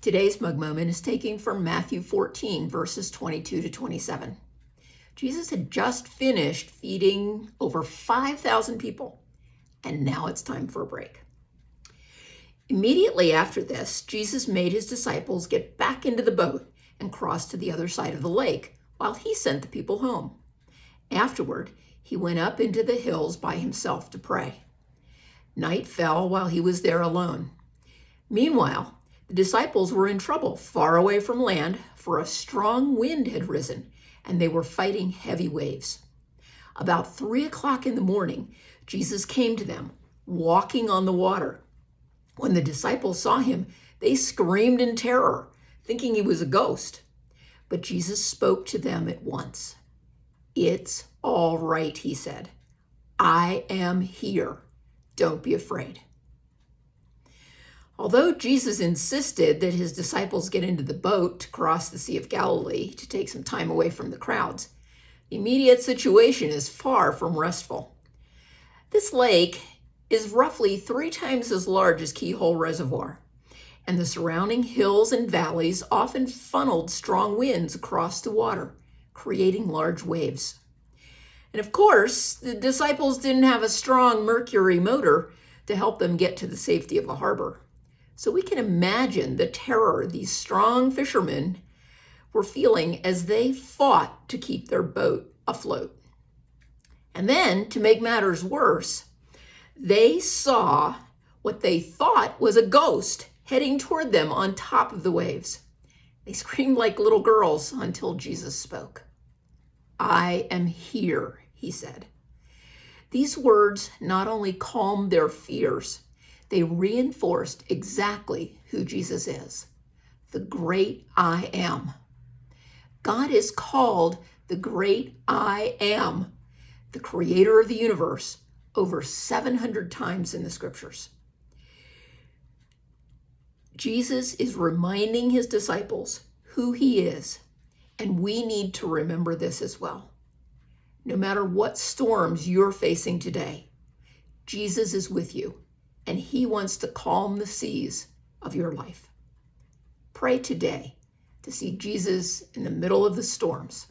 Today's Mug Moment is taken from Matthew 14, verses 22 to 27. Jesus had just finished feeding over 5,000 people, and now it's time for a break. Immediately after this, Jesus made his disciples get back into the boat and cross to the other side of the lake while he sent the people home. Afterward, he went up into the hills by himself to pray. Night fell while he was there alone. Meanwhile, the disciples were in trouble far away from land, for a strong wind had risen, and they were fighting heavy waves. About 3 o'clock in the morning, Jesus came to them, walking on the water. When the disciples saw him, they screamed in terror, thinking he was a ghost. But Jesus spoke to them at once. "It's all right," he said. "I am here. Don't be afraid." Although Jesus insisted that his disciples get into the boat to cross the Sea of Galilee to take some time away from the crowds, the immediate situation is far from restful. This lake is roughly 3 times as large as Keyhole Reservoir, and the surrounding hills and valleys often funneled strong winds across the water, creating large waves. And of course, the disciples didn't have a strong mercury motor to help them get to the safety of a harbor. So we can imagine the terror these strong fishermen were feeling as they fought to keep their boat afloat. And then, to make matters worse, they saw what they thought was a ghost heading toward them on top of the waves. They screamed like little girls until Jesus spoke. "I am here," he said. These words not only calmed their fears, they reinforced exactly who Jesus is, the great I am. God is called the great I am, the creator of the universe, over 700 times in the scriptures. Jesus is reminding his disciples who he is, and we need to remember this as well. No matter what storms you're facing today, Jesus is with you, and he wants to calm the seas of your life. Pray today to see Jesus in the middle of the storms.